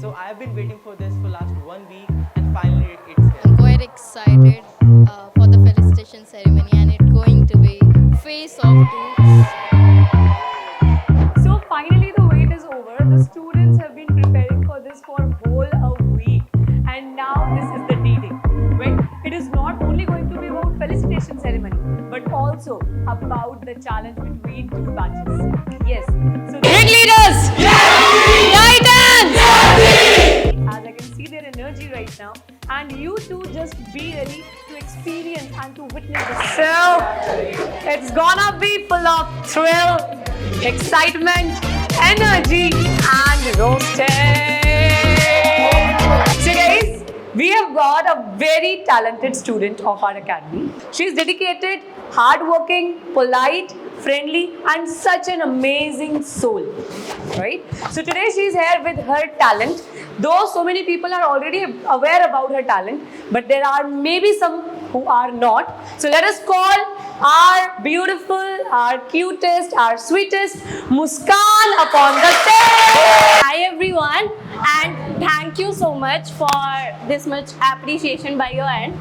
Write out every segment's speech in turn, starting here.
So I have been waiting for this for last 1 week, and finally it's here. I'm quite excited for the felicitation ceremony, and it's going to be face off too. So finally the wait is over. The students have been preparing for this for whole a week, and now this is the D-Day. When it is not only going to be about felicitation ceremony, but also about the challenge between two batches. Yes. So Ring leaders! Titans! as I can see their energy right now, and you two just be ready to experience and to witness this. So it's gonna be full of thrill, excitement, energy, and roasting. So guys, we have got a very talented student of our academy. She is dedicated, hardworking, polite, friendly, and such an amazing soul. Right? So today she is here with her talent. Though so many people are already aware about her talent, but there are maybe some who are not. So let us call our beautiful, our cutest, our sweetest Muskan upon the stage. Hi everyone, and thank you so much for this much appreciation by your end.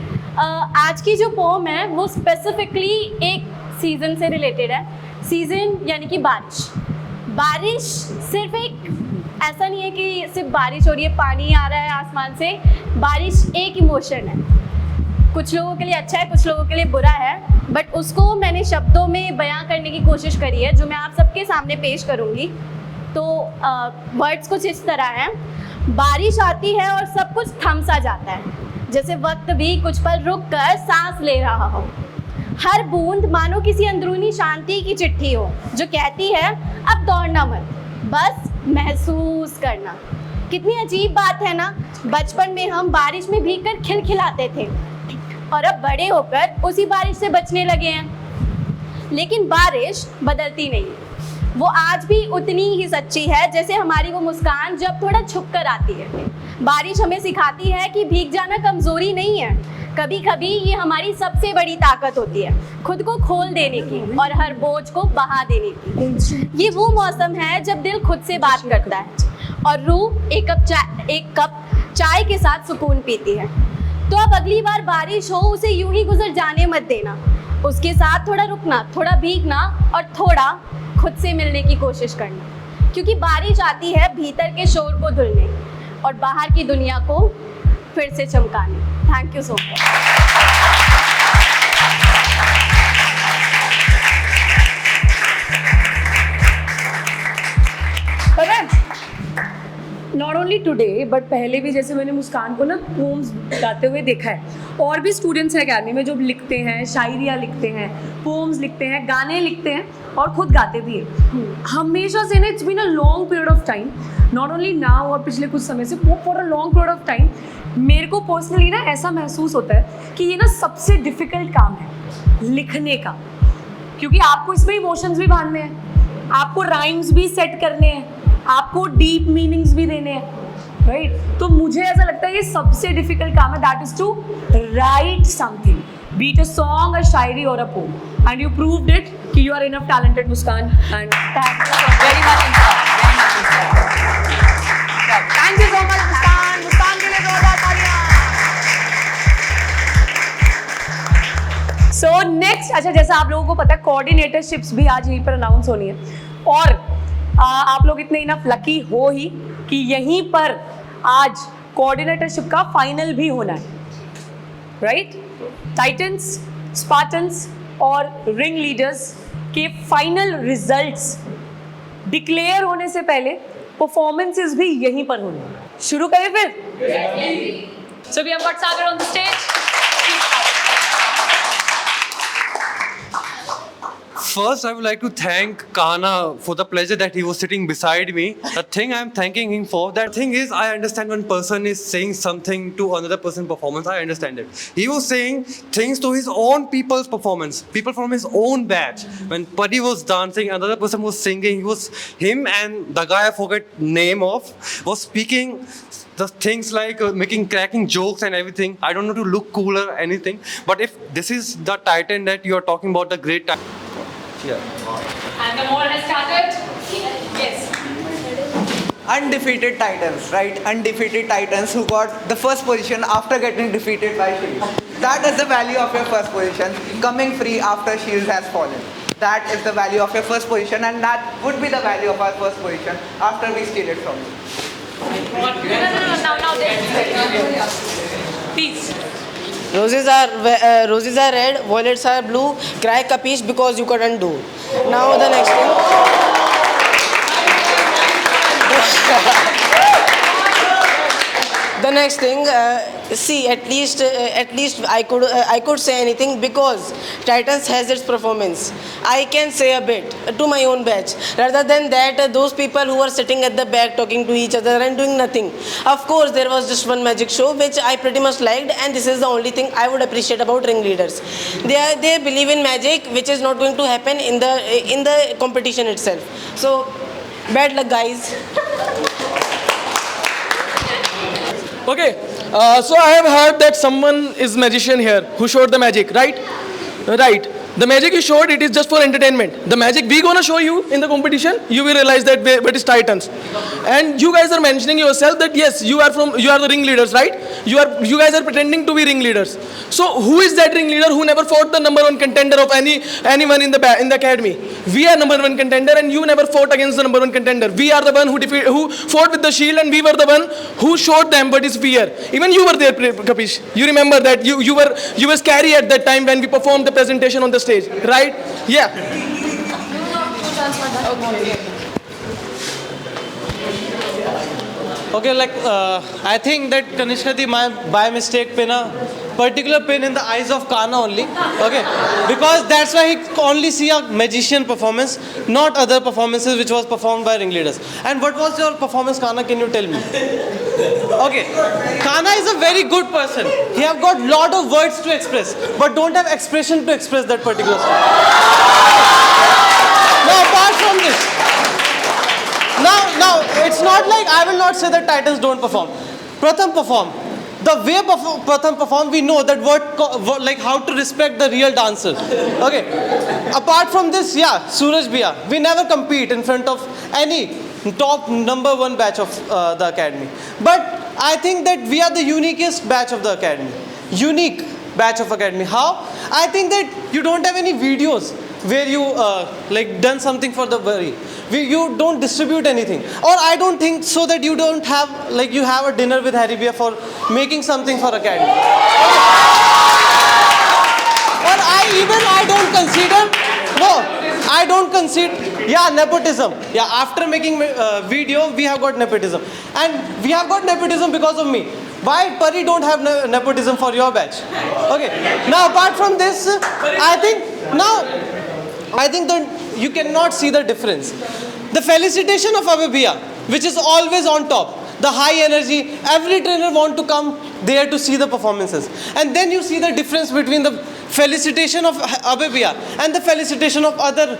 आज की जो pome है वो specifically एक season से related है. Season यानी कि बारिश. बारिश सिर्फ एक ऐसा नहीं है कि सिर्फ बारिश हो रही है, पानी आ रहा है आसमान से. बारिश एक इमोशन है. कुछ लोगों के लिए अच्छा है, कुछ लोगों के लिए बुरा है, बट उसको मैंने शब्दों में बयां करने की कोशिश करी है, जो मैं आप सबके सामने पेश करूँगी. तो वर्ड्स कुछ इस तरह हैं. बारिश आती है और सब कुछ थम सा जाता है, जैसे वक्त भी कुछ पल रुक कर सांस ले रहा हो. हर बूंद मानो किसी अंदरूनी शांति की चिट्ठी हो जो कहती है अब दौड़ना मत, बस महसूस करना. कितनी अजीब बात है ना. बचपन में हम बारिश में भीगकर खिलखिलाते थे और अब बड़े होकर उसी बारिश से बचने लगे हैं. लेकिन बारिश बदलती नहीं. वो आज भी उतनी ही सच्ची है जैसे हमारी वो मुस्कान जब थोड़ा छुप कर आती है. बारिश हमें सिखाती है कि भीग जाना कमज़ोरी नहीं है. कभी कभी ये हमारी सबसे बड़ी ताकत होती है, खुद को खोल देने की और हर बोझ को बहा देने की. ये वो मौसम है जब दिल खुद से बात करता है और रूह एक कप चाय के साथ सुकून पीती है. तो अब अगली बार बारिश हो उसे यूं ही गुजर जाने मत देना. उसके साथ थोड़ा रुकना, थोड़ा भीगना और थोड़ा खुद से मिलने की कोशिश करना, क्योंकि बारिश आती है भीतर के शोर को धुलने और बाहर की दुनिया को फिर से चमकाने. Thank you so much. Not only today but पहले भी जैसे मैंने मुस्कान को ना पोम्स गाते हुए देखा है. और भी स्टूडेंट्स हैं अकेडमी में जो लिखते हैं, शायरियाँ लिखते हैं, पोम्स लिखते हैं, गाने लिखते हैं और खुद गाते भी हैं. हमेशा से ना it's been a long period of time, not only now और पिछले कुछ समय से, for a long period of time मेरे को पर्सनली ना ऐसा महसूस होता है कि ये ना सबसे डिफ़िकल्ट काम है लिखने का, क्योंकि आपको इसमें इमोशंस भी बांधने हैं, आपको राइम्स भी सेट करने हैं, आपको डीप मीनिंग्स भी देने हैं. राइट? तो मुझे ऐसा लगता है ये सबसे डिफिकल्ट काम है, that is to write something, be it a song, a शायरी और a poem. And you proved it कि you are enough talented Muskaan, and Very much inspired. Very much inspired. Thank you so much Muskaan. Muskaan के लिए जोरदार तालियां. So next, अच्छा जैसा आप लोगों को पता है कोऑर्डिनेटरशिप्स भी आज यहीं पर अनाउंस होनी है, और आप लोग इतने इनफ लकी हो ही कि यहीं पर आज कोऑर्डिनेटरशिप का फाइनल भी होना है. राइट? टाइटन्स, स्पार्टन्स और रिंग लीडर्स के फाइनल रिजल्ट्स डिक्लेयर होने से पहले परफॉर्मेंसेस भी यहीं पर होने. शुरू करें फिर? So we have got Sagar on the stage. First, I would like to thank Kana for the pleasure that he was sitting beside me. The thing I am thanking him for, that thing is, I understand when person is saying something to another person's performance, I understand it. He was saying things to his own people's performance, people from his own batch. When Paddy was dancing, another person was singing, him and the guy I forget name of, was speaking the things like cracking jokes and everything. I don't know to look cool or anything, but if this is the Titan that you are talking about, the great Titan. Yeah. And the more has started. Yes. undefeated titans, right? Undefeated titans who got the first position after getting defeated by Shield. That is the value of your first position, coming free after Shield has fallen. That is the value of your first position, and that would be the value of our first position after we steal it from you. Now, please. Roses are red, violets are blue. Cry capiche because you couldn't do. Now the next thing. The next thing, see, at least I could say anything because Titans has its performance. I can say a bit to my own batch. Rather than that, those people who are sitting at the back talking to each other and doing nothing. Of course, there was just one magic show which I pretty much liked, and this is the only thing I would appreciate about ringleaders. They believe in magic, which is not going to happen in the competition itself. So, bad luck, guys. Okay, so I have heard that someone is magician here who showed the magic, right? Right. The magic you showed, it is just for entertainment. The magic we gonna show you in the competition, you will realize that what is Titans. And you guys are mentioning yourself that yes, you are the ringleaders, right? You guys are pretending to be ringleaders. So who is that ringleader who never fought the number one contender of anyone in the academy? We are number one contender, and you never fought against the number one contender. We are the one who fought with the Shield, and we were the one who showed them what is fear. Even you were there, Kapish. You remember that you were scary at that time when we performed the presentation on the stage, right? Yeah. Okay, I think that Kanishka di by mistake pin a particular pin in the eyes of Kana only. Okay, because that's why he only see a magician performance, not other performances which was performed by ringleaders. And what was your performance, Kana? Can you tell me? Okay, Kana is a very good person. He have got lot of words to express, but don't have expression to express that particular stuff. Now, apart from this. Now, it's not like I will not say that Titans don't perform. Pratham perform. The way Pratham perform, we know that like how to respect the real dancer. Okay. Apart from this, yeah, Suraj Bhaiya, we never compete in front of any top number one batch of the academy. But I think that we are the uniquest batch of the academy. Unique batch of academy. How? I think that you don't have any videos where you done something for the worry. You don't distribute anything, or I don't think so that you don't have you have a dinner with Harry Bhaiya for making something for academy. Or I don't consider yeah, nepotism. Yeah, after making video we have got nepotism, and we have got nepotism because of me. Why Pari don't have nepotism for your batch? Okay. Now apart from this, I think that you cannot see the difference. The felicitation of Abhay Bhaiya, which is always on top, the high energy, every trainer want to come there to see the performances. And then you see the difference between the felicitation of Abhay Bhaiya and the felicitation of other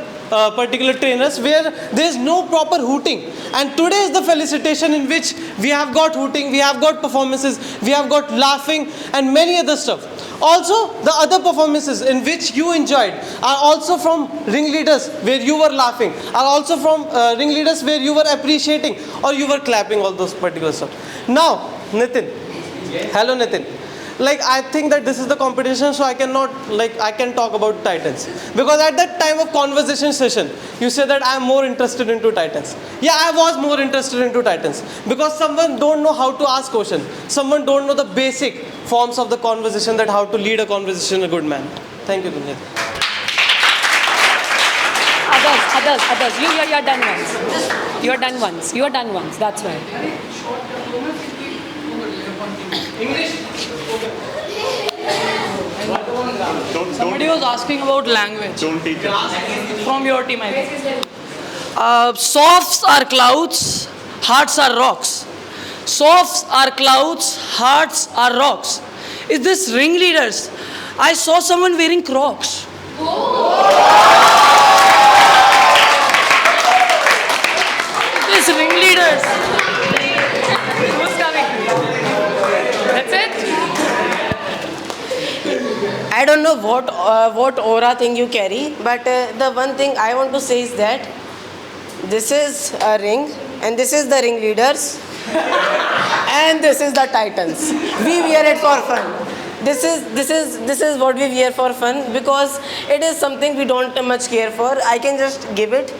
particular trainers where there is no proper hooting. And today is the felicitation in which we have got hooting, we have got performances, we have got laughing and many other stuff. Also, the other performances in which you enjoyed are also from ringleaders where you were laughing, are also from ringleaders where you were appreciating or you were clapping, all those particular stuff. Now, Nitin. Hello, Nitin. I think that this is the competition, so I cannot, I can talk about Titans. Because at that time of conversation session, you said that I am more interested into Titans. Yeah, I was more interested into Titans. Because someone don't know how to ask question. Someone don't know the basic forms of the conversation, that how to lead a conversation, a good man. Thank you, Dunya. Others. You're done once. That's why. English. Somebody was asking about language. Don't teach us. From your team, I think. Softs are clouds, hearts are rocks. Softs are clouds, hearts are rocks. Is this ringleaders? I saw someone wearing Crocs. This ringleaders. Who's coming? That's it? I don't know what aura thing you carry, but the one thing I want to say is that this is a ring and this is the ringleaders, and this is the titans. We wear it for fun. This is what we wear for fun because it is something we don't much care for. I can just give it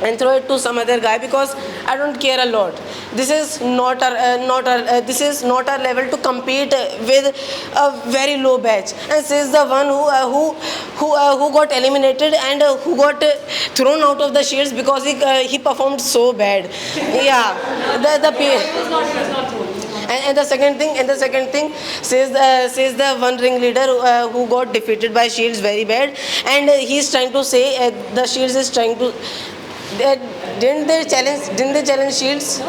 and throw it to some other guy because I don't care a lot. This is not our level to compete with a very low batch. And says the one who got eliminated and who got thrown out of the shields because he performed so bad. Yeah, and the second thing says the one ringleader who got defeated by shields very bad, and he's trying to say the shields is trying to. Didn't they challenge shields?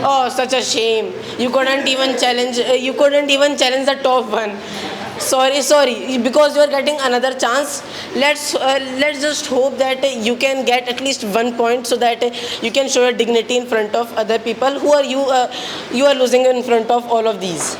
Oh, such a shame. You couldn't even challenge the top one. Sorry, because you are getting another chance. Let's just hope that you can get at least 1 point so that you can show your dignity in front of other people who are you are losing in front of all of these.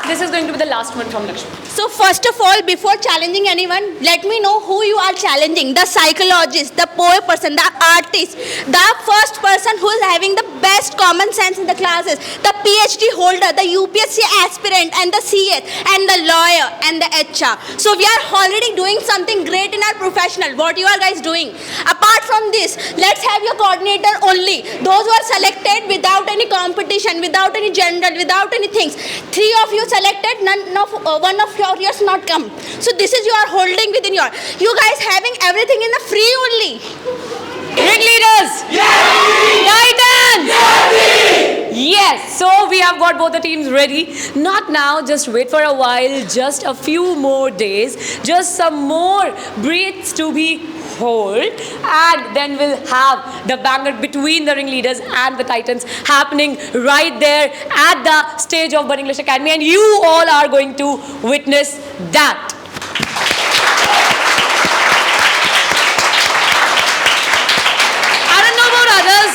This is going to be the last one from Lakshmi. So first of all, before challenging anyone, let me know who you are challenging. The psychologist, the poor person, the artist, the first person who is having the best common sense in the classes, the PhD holder, the UPSC aspirant, and the CS, and the lawyer, and the HR. So we are already doing something great in our professional. What you are guys doing? Apart from this, let's have your coordinator only. Those who are selected without any competition, without any general, without any things. 3 of you selected, one of yours not come. So this is you are holding within your. You guys having everything in the free only. Ringleaders! Titans! Yes! So we have got both the teams ready. Not now, just wait for a while, just a few more days, just some more breaths to be hold, and then we'll have the banger between the ringleaders and the titans happening right there at the stage of Bar English Academy, and you all are going to witness that. I don't know about others.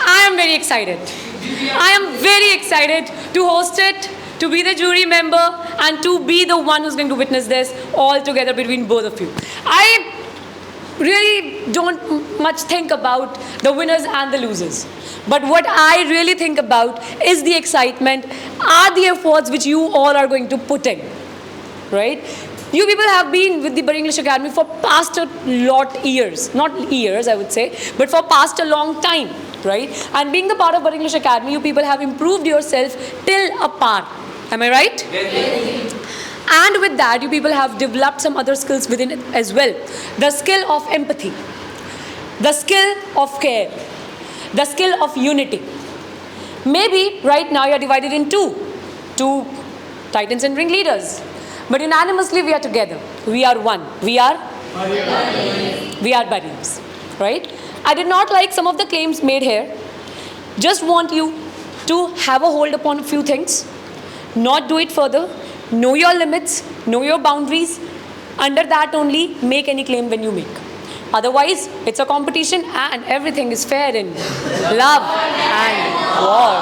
I am very excited. I am very excited to host it, to be the jury member, and to be the one who's going to witness this all together between both of you. I really don't much think about the winners and the losers. But what I really think about is the excitement, are the efforts which you all are going to put in, right? You people have been with the Bar English Academy for past a lot years, not years I would say, but for past a long time, right? And being the part of Bar English Academy, you people have improved yourself till a par. Am I right? Yes. And with that, you people have developed some other skills within it as well. The skill of empathy, the skill of care, the skill of unity. Maybe right now you are divided in two titans and ringleaders. But unanimously we are together. We are one. We are buddies. Right? I did not like some of the claims made here. Just want you to have a hold upon a few things. Not do it further. Know your limits, know your boundaries. Under that only, make any claim when you make. Otherwise, it's a competition and everything is fair in love and war.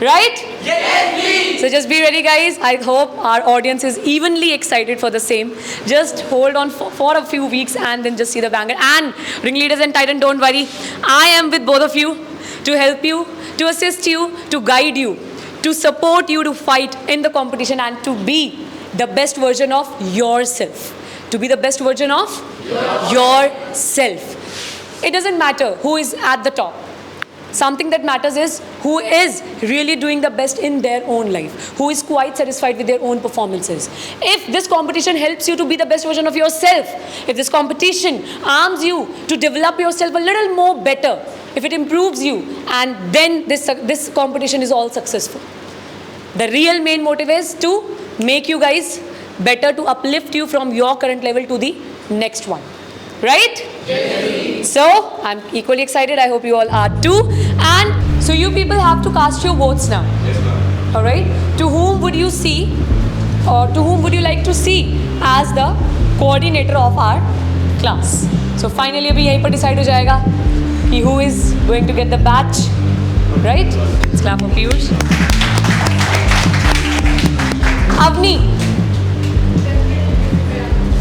Right? Yes, please. So just be ready, guys. I hope our audience is evenly excited for the same. Just hold on for a few weeks and then just see the banger. And ringleaders and titan, don't worry. I am with both of you to help you, to assist you, to guide you, to support you to fight in the competition and to be the best version of yourself. To be the best version of yourself. It doesn't matter who is at the top. Something that matters is who is really doing the best in their own life, who is quite satisfied with their own performances. If this competition helps you to be the best version of yourself, if this competition arms you to develop yourself a little more better, if it improves you, and then this competition is all successful. The real main motive is to make you guys better, to uplift you from your current level to the next one. Right? Yes. So, I'm equally excited. I hope you all are too. And so you people have to cast your votes now. Yes, ma'am. Alright? To whom would you see, or to whom would you like to see as the coordinator of our class? So finally, abhi yahin par decide ho jayega ki who is going to get the badge. Right? Let's clap for Piyush. Avni.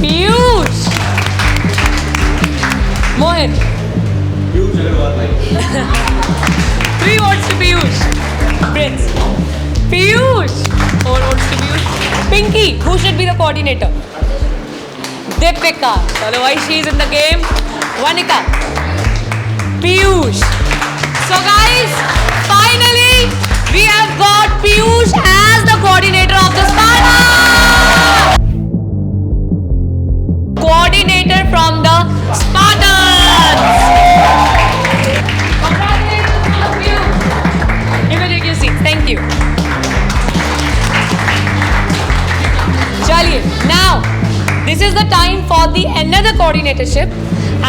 Piyush. Mohit. 3 votes to Piyush. Prince. Piyush. 4 votes to Piyush. Pinky, who should be the coordinator? Deepika. Otherwise, she is in the game. Vanika. Piyush. So guys, finally, we have got Piyush as the coordinator of the Sparta. Coordinator from the Spartans. Congratulations to Piyush. You may take your seat. Thank you. Chaliye. Now, this is the time for the another coordinatorship,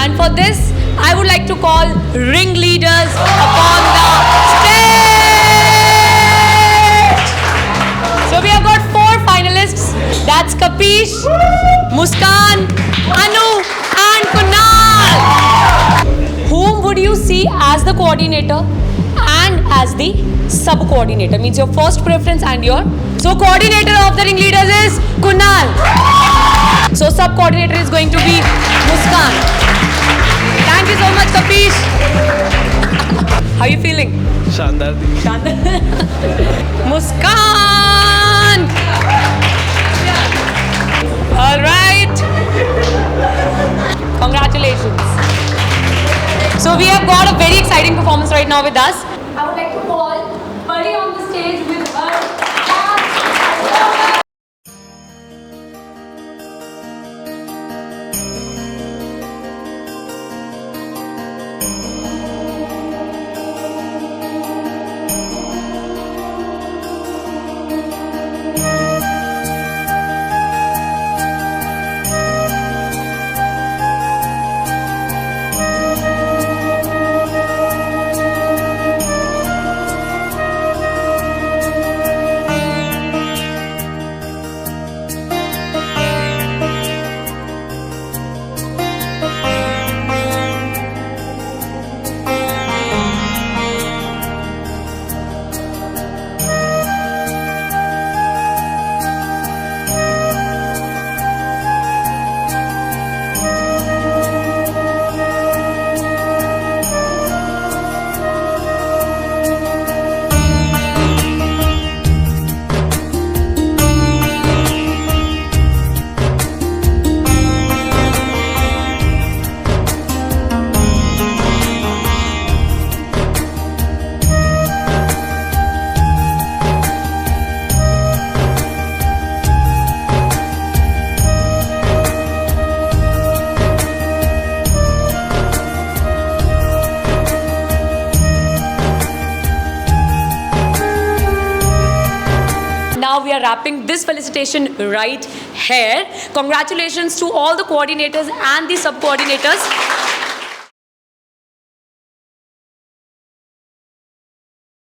and for this, I would like to call ringleaders upon the stage. So we have got 4 finalists. That's Kapish, Muskan, Anu, and Kunal. Whom would you see as the coordinator and as the sub-coordinator? Means your first preference and your... So coordinator of the ringleaders is Kunal. So sub-coordinator is going to be Muskan. Thank you so much, Kapish. How are you feeling? शानदार थी. Muskan. All right. Congratulations. So we have got a very exciting performance right now with us. I would like to call Buddy on the stage with her. Now we are wrapping this felicitation right here. Congratulations to all the coordinators and the sub-coordinators.